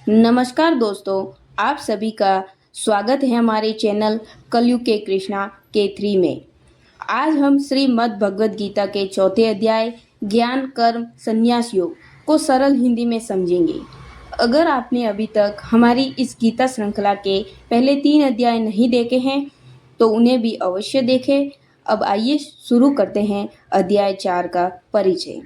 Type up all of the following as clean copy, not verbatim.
नमस्कार दोस्तों, आप सभी का स्वागत है हमारे चैनल कलयुग के कृष्णा K3 में। आज हम श्रीमद् भगवद गीता के चौथे अध्याय ज्ञान कर्म संन्यास योग को सरल हिंदी में समझेंगे। अगर आपने अभी तक हमारी इस गीता श्रृंखला के पहले 3 अध्याय नहीं देखे हैं तो उन्हें भी अवश्य देखें। अब आइए शुरू करते हैं अध्याय 4 का परिचय।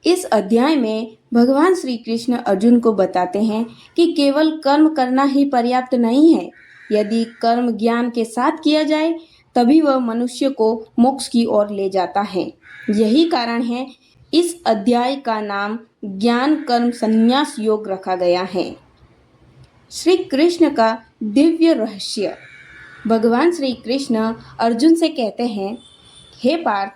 इस अध्याय में भगवान श्री कृष्ण अर्जुन को बताते हैं कि केवल कर्म करना ही पर्याप्त नहीं है। यदि कर्म ज्ञान के साथ किया जाए तभी वह मनुष्य को मोक्ष की ओर ले जाता है। यही कारण है इस अध्याय का नाम ज्ञान कर्म संन्यास योग रखा गया है। श्री कृष्ण का दिव्य रहस्य। भगवान श्री कृष्ण अर्जुन से कहते हैं, हे पार्थ,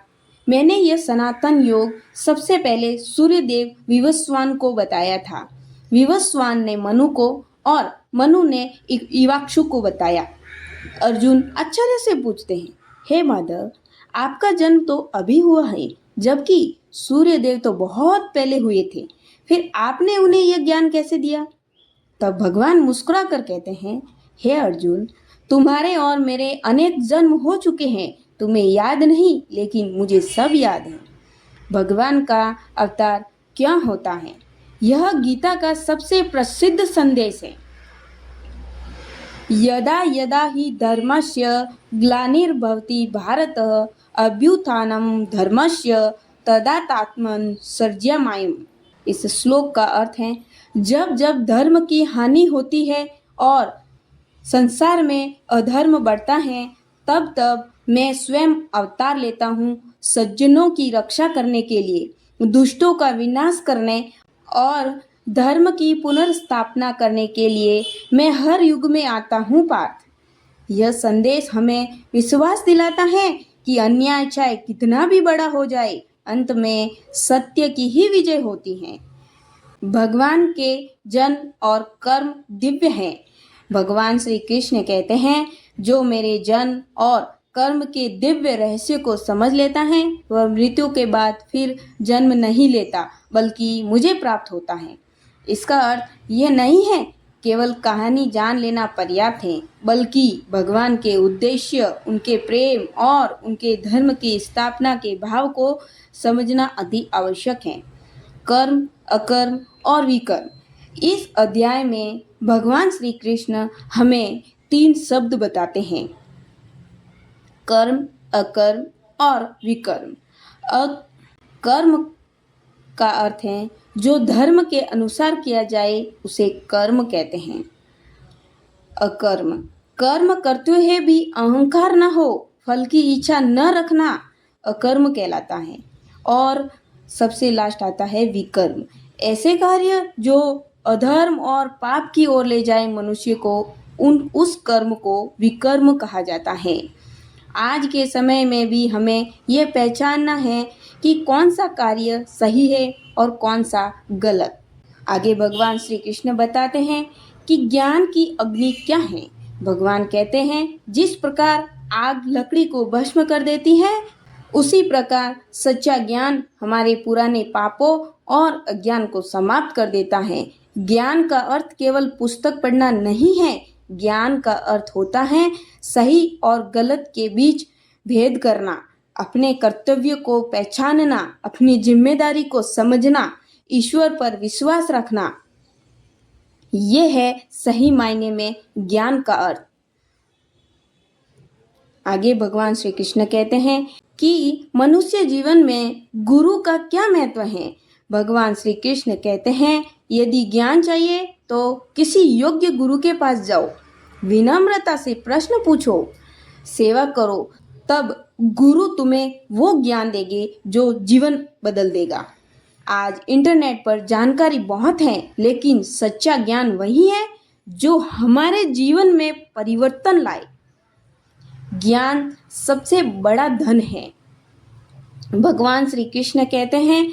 मैंने यह सनातन योग सबसे पहले सूर्यदेव विवस्वान को बताया था। विवस्वान ने मनु को और मनु ने इवाक्षु को बताया। अर्जुन आश्चर्य से पूछते हैं, हे माधव, आपका जन्म तो अभी हुआ है, जबकि सूर्यदेव तो बहुत पहले हुए थे। फिर आपने उन्हें यह ज्ञान कैसे दिया? तब भगवान मुस्कुरा कर कहते हैं, हे अर्जुन, तुम्हारे और मेरे अनेक जन्म हो चुके हैं। तुम्हें याद नहीं, लेकिन मुझे सब याद है। भगवान का अवतार क्या होता है, यह गीता का सबसे प्रसिद्ध संदेश है। यदा यदा हि धर्मस्य ग्लानिर्भवति भारत अभ्युत्थानं धर्मस्य तदात्मन सृज्यमायम्। इस श्लोक का अर्थ है, जब जब धर्म की हानि होती है और संसार में अधर्म बढ़ता है, तब तब मैं स्वयं अवतार लेता हूँ सज्जनों की रक्षा करने के लिए, दुष्टों का विनाश करने और धर्म की पुनर्स्थापना करने के लिए मैं हर युग में आता हूँ पार्थ। यह संदेश हमें विश्वास दिलाता है कि अन्याय चाहे कितना भी बड़ा हो जाए, अंत में सत्य की ही विजय होती है। भगवान के जन्म और कर्म दिव्य हैं। भगवान श्री कृष्ण कहते हैं, जो मेरे जन्म और कर्म के दिव्य रहस्य को समझ लेता है वह मृत्यु के बाद फिर जन्म नहीं लेता, बल्कि मुझे प्राप्त होता है। इसका अर्थ यह नहीं है केवल कहानी जान लेना पर्याप्त है, बल्कि भगवान के उद्देश्य, उनके प्रेम और उनके धर्म की स्थापना के भाव को समझना अति आवश्यक है। कर्म, अकर्म और विकर्म। इस अध्याय में भगवान श्री कृष्ण हमें 3 शब्द बताते हैं, कर्म, अकर्म और विकर्म। कर्म का अर्थ है जो धर्म के अनुसार किया जाए उसे कर्म कहते हैं। अकर्म, कर्म करते हुए भी अहंकार न हो, फल की इच्छा न रखना अकर्म कहलाता है। और सबसे लास्ट आता है विकर्म, ऐसे कार्य जो अधर्म और पाप की ओर ले जाए मनुष्य को, उस कर्म को विकर्म कहा जाता है। आज के समय में भी हमें यह पहचानना है कि कौन सा कार्य सही है और कौन सा गलत। आगे भगवान श्री कृष्ण बताते हैं कि ज्ञान की अग्नि क्या है। भगवान कहते हैं, जिस प्रकार आग लकड़ी को भस्म कर देती है, उसी प्रकार सच्चा ज्ञान हमारे पुराने पापों और अज्ञान को समाप्त कर देता है। ज्ञान का अर्थ केवल पुस्तक पढ़ना नहीं है। ज्ञान का अर्थ होता है सही और गलत के बीच भेद करना, अपने कर्तव्य को पहचानना, अपनी जिम्मेदारी को समझना, ईश्वर पर विश्वास रखना। यह है सही मायने में ज्ञान का अर्थ। आगे भगवान श्री कृष्ण कहते हैं कि मनुष्य जीवन में गुरु का क्या महत्व है। भगवान श्री कृष्ण कहते हैं, यदि ज्ञान चाहिए तो किसी योग्य गुरु के पास जाओ, विनम्रता से प्रश्न पूछो, सेवा करो, तब गुरु तुम्हें वो ज्ञान देंगे जो जीवन बदल देगा। आज इंटरनेट पर जानकारी बहुत है, लेकिन सच्चा ज्ञान वही है जो हमारे जीवन में परिवर्तन लाए। ज्ञान सबसे बड़ा धन है। भगवान श्री कृष्ण कहते हैं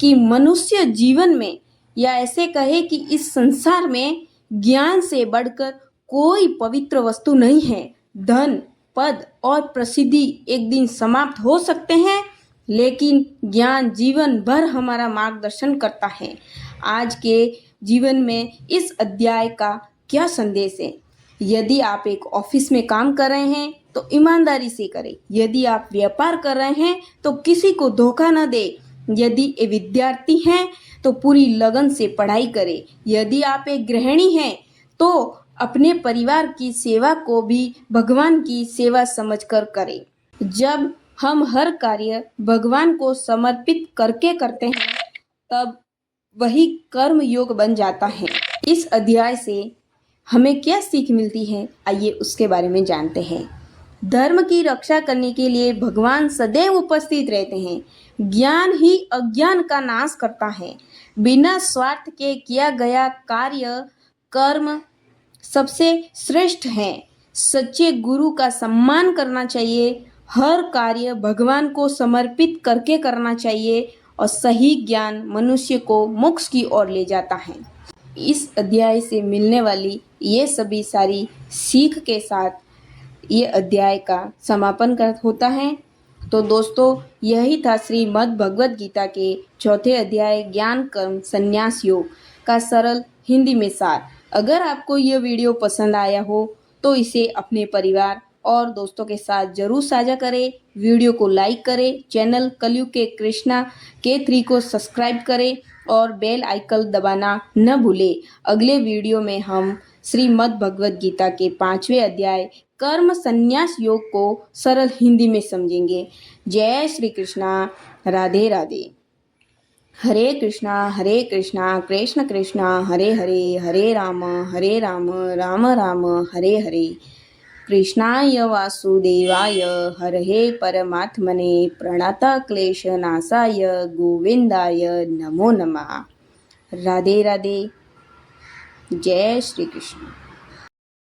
कि मनुष्य जीवन में, या ऐसे कहे कि इस संसार में, ज्ञान से बढ़कर कोई पवित्र वस्तु नहीं है। धन, पद और प्रसिद्धि एक दिन समाप्त हो सकते हैं, लेकिन ज्ञान जीवन भर हमारा मार्गदर्शन करता है। आज के जीवन में इस अध्याय का क्या संदेश है। यदि आप एक ऑफिस में काम कर रहे हैं तो ईमानदारी से करें। यदि आप व्यापार कर रहे हैं तो किसी को धोखा न दें। यदि ये विद्यार्थी हैं तो पूरी लगन से पढ़ाई करें। यदि आप एक गृहिणी हैं तो अपने परिवार की सेवा को भी भगवान की सेवा समझकर करें। जब हम हर कार्य भगवान को समर्पित करके करते हैं तब वही कर्म योग बन जाता है। इस अध्याय से हमें क्या सीख मिलती है, आइए उसके बारे में जानते हैं। धर्म की रक्षा करने के लिए भगवान सदैव उपस्थित रहते हैं। ज्ञान ही अज्ञान का नाश करता है। बिना स्वार्थ के किया गया कार्य कर्म सबसे श्रेष्ठ है। सच्चे गुरु का सम्मान करना चाहिए। हर कार्य भगवान को समर्पित करके करना चाहिए और सही ज्ञान मनुष्य को मोक्ष की ओर ले जाता है। इस अध्याय से मिलने वाली ये सभी सारी सीख के साथ ये अध्याय का समापन होता है। तो दोस्तों, यही था श्रीमद् भगवद गीता के चौथे अध्याय ज्ञान कर्म संन्यास योग का सरल हिंदी में सार। अगर आपको यह वीडियो पसंद आया हो तो इसे अपने परिवार और दोस्तों के साथ जरूर साझा करें। वीडियो को लाइक करें, चैनल कलयुग के कृष्णा K3 को सब्सक्राइब करें और बेल आइकन दबाना न भूलें। अगले वीडियो में हम श्रीमद् भगवद गीता के 5वें अध्याय कर्म संन्यास योग को सरल हिंदी में समझेंगे। जय श्री कृष्णा, राधे राधे। हरे कृष्णा कृष्ण कृष्णा हरे हरे, हरे राम राम राम हरे हरे। कृष्णाय वासुदेवाय हरये परमात्मने प्रणतक्लेशनाशाय गोविंदाय नमो नमः। राधे राधे। जय श्री कृष्ण।